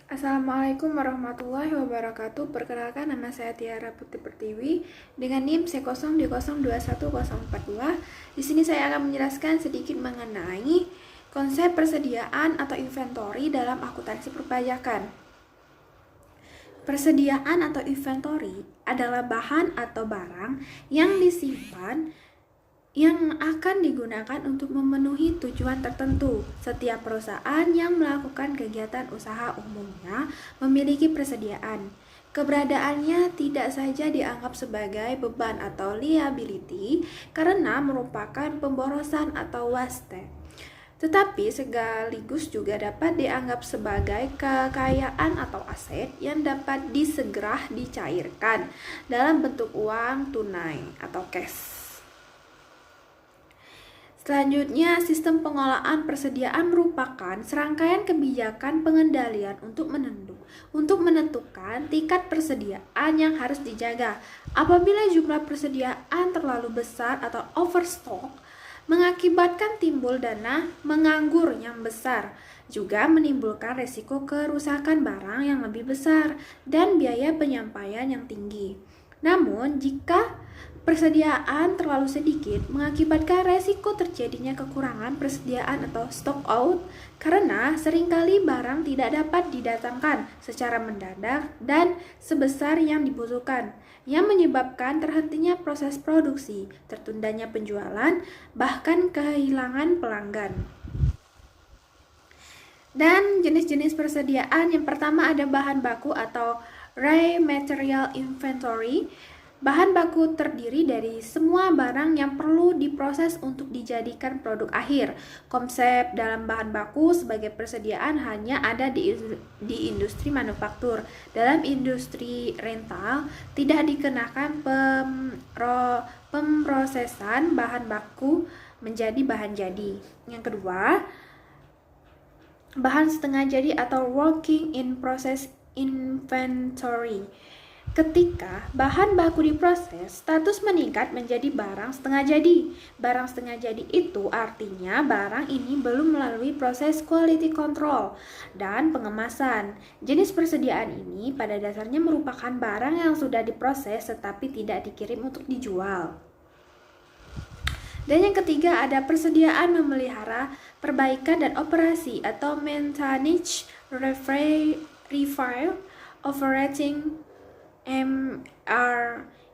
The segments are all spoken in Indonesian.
Assalamualaikum warahmatullahi wabarakatuh. Perkenalkan, nama saya Tiara Putri Pertiwi dengan NIM C02021042. Di sini saya akan menjelaskan sedikit mengenai konsep persediaan atau inventory dalam akuntansi perpajakan. Persediaan atau inventory adalah bahan atau barang yang disimpan yang akan digunakan untuk memenuhi tujuan tertentu. Setiap perusahaan yang melakukan kegiatan usaha umumnya memiliki persediaan. Keberadaannya tidak saja dianggap sebagai beban atau liability karena merupakan pemborosan atau waste, tetapi sekaligus juga dapat dianggap sebagai kekayaan atau aset yang dapat disegera dicairkan dalam bentuk uang tunai atau cash. Selanjutnya, sistem pengolahan persediaan merupakan serangkaian kebijakan pengendalian untuk menentukan tingkat persediaan yang harus dijaga. Apabila jumlah persediaan terlalu besar atau overstock, mengakibatkan timbul dana menganggur yang besar, juga menimbulkan resiko kerusakan barang yang lebih besar dan biaya penyampaian yang tinggi. Namun, jika persediaan terlalu sedikit, mengakibatkan resiko terjadinya kekurangan persediaan atau stock out karena seringkali barang tidak dapat didatangkan secara mendadak dan sebesar yang dibutuhkan, yang menyebabkan terhentinya proses produksi, tertundanya penjualan, bahkan kehilangan pelanggan. Dan jenis-jenis persediaan, yang pertama ada bahan baku atau raw material inventory. Bahan baku terdiri dari semua barang yang perlu diproses untuk dijadikan produk akhir. Konsep dalam bahan baku sebagai persediaan hanya ada di industri manufaktur. Dalam industri rental tidak dikenakan pemrosesan bahan baku menjadi bahan jadi. Yang kedua, bahan setengah jadi atau working in process inventory. Ketika bahan baku diproses, status meningkat menjadi barang setengah jadi. Barang setengah jadi itu artinya barang ini belum melalui proses quality control dan pengemasan. Jenis persediaan ini pada dasarnya merupakan barang yang sudah diproses tetapi tidak dikirim untuk dijual. Dan yang ketiga ada persediaan memelihara, perbaikan dan operasi atau maintenance, repair, operating,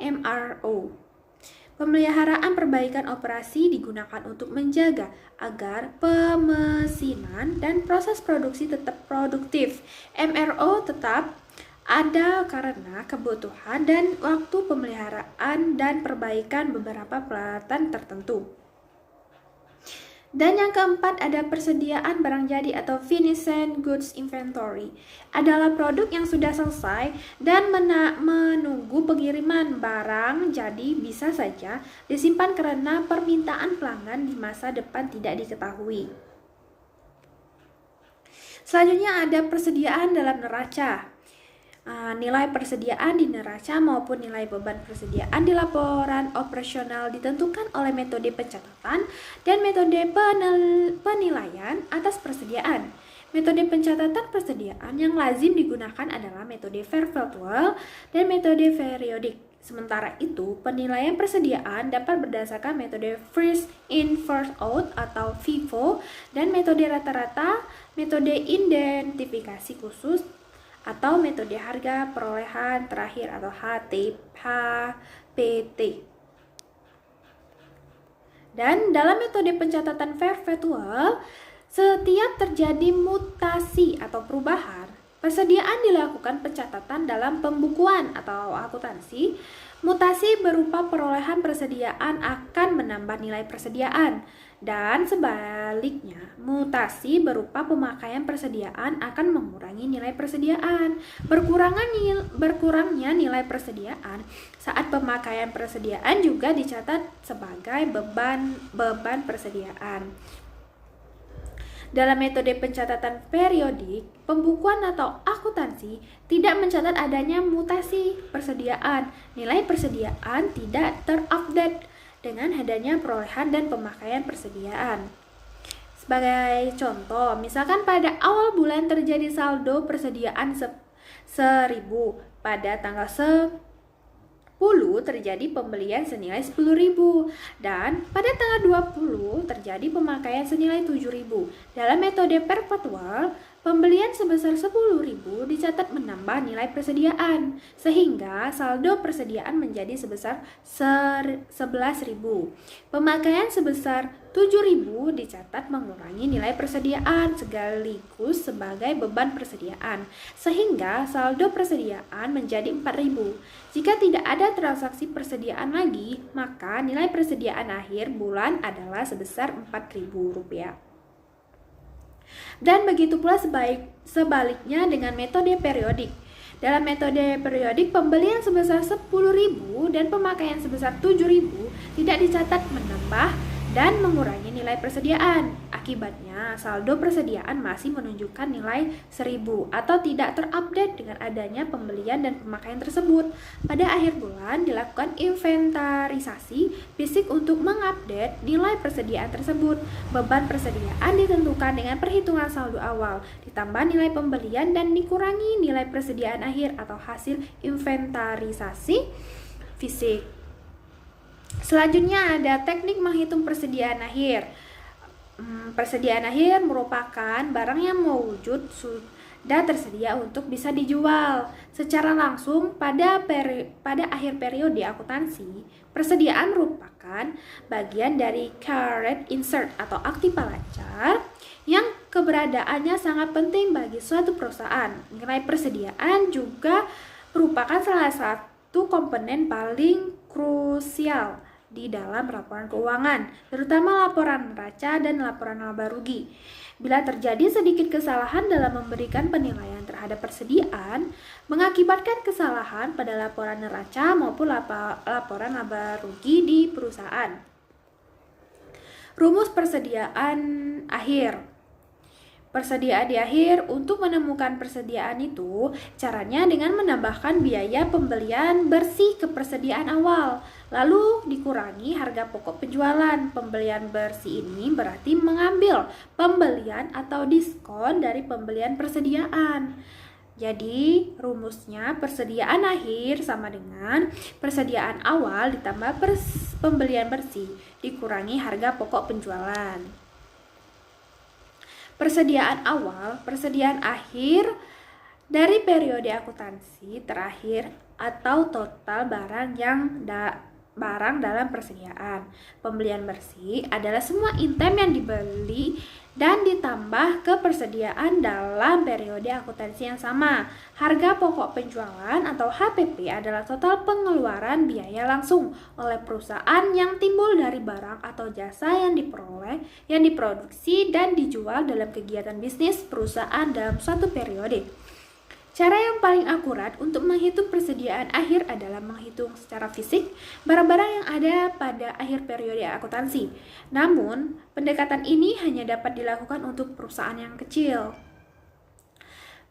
MRO. Pemeliharaan perbaikan operasi digunakan untuk menjaga agar pemesinan dan proses produksi tetap produktif. MRO tetap ada karena kebutuhan dan waktu pemeliharaan dan perbaikan beberapa peralatan tertentu. Dan yang keempat ada persediaan barang jadi atau finished goods inventory. Adalah produk yang sudah selesai dan menunggu pengiriman. Barang jadi bisa saja disimpan karena permintaan pelanggan di masa depan tidak diketahui. Selanjutnya ada persediaan dalam neraca. Nilai persediaan di neraca maupun nilai beban persediaan di laporan operasional ditentukan oleh metode pencatatan dan metode penilaian atas persediaan. Metode pencatatan persediaan yang lazim digunakan adalah metode fair value dan metode periodik. Sementara itu, penilaian persediaan dapat berdasarkan metode first in first out atau FIFO dan metode rata-rata, metode identifikasi khusus atau metode harga perolehan terakhir atau HPT. Dan dalam metode pencatatan fair value, setiap terjadi mutasi atau perubahan, persediaan dilakukan pencatatan dalam pembukuan atau akuntansi. Mutasi berupa perolehan persediaan akan menambah nilai persediaan. Dan sebaliknya, mutasi berupa pemakaian persediaan akan mengurangi nilai persediaan. Berkurangnya nilai persediaan saat pemakaian persediaan juga dicatat sebagai beban persediaan. Dalam metode pencatatan periodik, pembukuan atau akuntansi tidak mencatat adanya mutasi persediaan. Nilai persediaan tidak terupdate dengan adanya perolehan dan pemakaian persediaan. Sebagai contoh, misalkan pada awal bulan terjadi saldo persediaan 1.000, pada tanggal 10 terjadi pembelian senilai 10.000 dan pada tanggal 20 terjadi pemakaian senilai 7.000. Dalam metode perpetual, pembelian sebesar 10.000 dicatat menambah nilai persediaan sehingga saldo persediaan menjadi sebesar 11.000. Pemakaian sebesar 7.000 dicatat mengurangi nilai persediaan sekaligus sebagai beban persediaan sehingga saldo persediaan menjadi 4.000. Jika tidak ada transaksi persediaan lagi, maka nilai persediaan akhir bulan adalah sebesar Rp4.000. Dan begitu pula sebaliknya dengan metode periodik. Dalam metode periodik, pembelian sebesar 10.000 dan pemakaian sebesar 7.000 tidak dicatat menambah dan mengurangi nilai persediaan. Akibatnya, saldo persediaan masih menunjukkan nilai 1.000 atau tidak terupdate dengan adanya pembelian dan pemakaian tersebut. Pada akhir bulan, dilakukan inventarisasi fisik untuk mengupdate nilai persediaan tersebut. Beban persediaan ditentukan dengan perhitungan saldo awal, ditambah nilai pembelian dan dikurangi nilai persediaan akhir atau hasil inventarisasi fisik. Selanjutnya ada teknik menghitung persediaan akhir. Persediaan akhir merupakan barang yang mewujud sudah tersedia untuk bisa dijual secara langsung pada akhir periode akuntansi. Persediaan merupakan bagian dari current insert atau aktiva lancar yang keberadaannya sangat penting bagi suatu perusahaan. Nilai persediaan juga merupakan salah satu komponen paling krusial di dalam laporan keuangan, terutama laporan neraca dan laporan laba rugi. Bila terjadi sedikit kesalahan dalam memberikan penilaian terhadap persediaan, mengakibatkan kesalahan pada laporan neraca maupun laporan laba rugi di perusahaan. Rumus persediaan akhir. Persediaan di akhir, untuk menemukan persediaan itu, caranya dengan menambahkan biaya pembelian bersih ke persediaan awal, lalu dikurangi harga pokok penjualan. Pembelian bersih ini berarti mengambil pembelian atau diskon dari pembelian persediaan. Jadi, rumusnya persediaan akhir sama dengan persediaan awal ditambah pembelian bersih, dikurangi harga pokok penjualan. Persediaan awal, persediaan akhir dari periode akuntansi terakhir atau total barang dalam persediaan. Pembelian bersih adalah semua item yang dibeli dan ditambah ke persediaan dalam periode akuntansi yang sama. Harga pokok penjualan atau HPP adalah total pengeluaran biaya langsung oleh perusahaan yang timbul dari barang atau jasa yang diperoleh, yang diproduksi dan dijual dalam kegiatan bisnis perusahaan dalam suatu periode. Cara yang paling akurat untuk menghitung persediaan akhir adalah menghitung secara fisik barang-barang yang ada pada akhir periode akuntansi. Namun, pendekatan ini hanya dapat dilakukan untuk perusahaan yang kecil.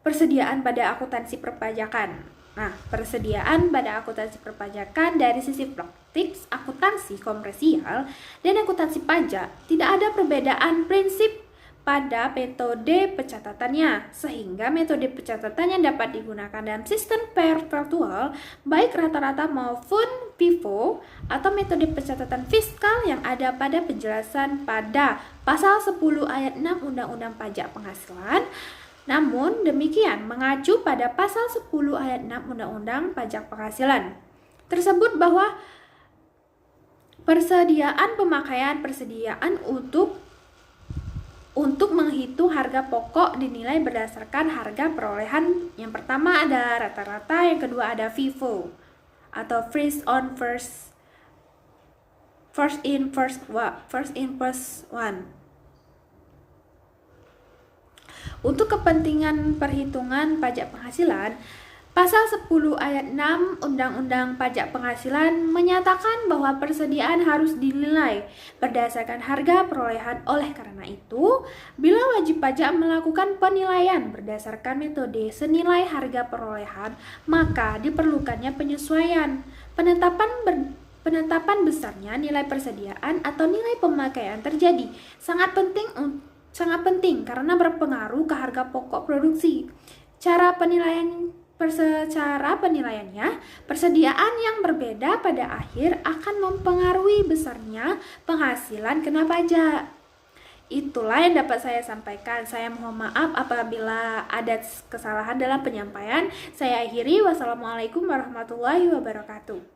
Persediaan pada akuntansi perpajakan. Nah, persediaan pada akuntansi perpajakan dari sisi praktik akuntansi komersial dan akuntansi pajak tidak ada perbedaan prinsip pada metode pencatatannya, sehingga metode pencatatan yang dapat digunakan dalam sistem perpetual, baik rata-rata maupun FIFO, atau metode pencatatan fiskal yang ada pada penjelasan pada pasal 10 ayat 6 Undang-Undang Pajak Penghasilan. Namun demikian mengacu pada pasal 10 ayat 6 Undang-Undang Pajak Penghasilan tersebut bahwa persediaan pemakaian persediaan untuk menghitung harga pokok dinilai berdasarkan harga perolehan. Yang pertama ada rata-rata, yang kedua ada FIFO atau first in first one. Untuk kepentingan perhitungan pajak penghasilan, Pasal 10 ayat 6 Undang-Undang Pajak Penghasilan menyatakan bahwa persediaan harus dinilai berdasarkan harga perolehan. Oleh karena itu, bila wajib pajak melakukan penilaian berdasarkan metode senilai harga perolehan, maka diperlukannya penyesuaian. Penetapan besarnya nilai persediaan atau nilai pemakaian terjadi sangat penting sangat penting karena berpengaruh ke harga pokok produksi. Secara penilaiannya, persediaan yang berbeda pada akhir akan mempengaruhi besarnya penghasilan kena pajak. Itulah yang dapat saya sampaikan. Saya mohon maaf apabila ada kesalahan dalam penyampaian. Saya akhiri. Wassalamualaikum warahmatullahi wabarakatuh.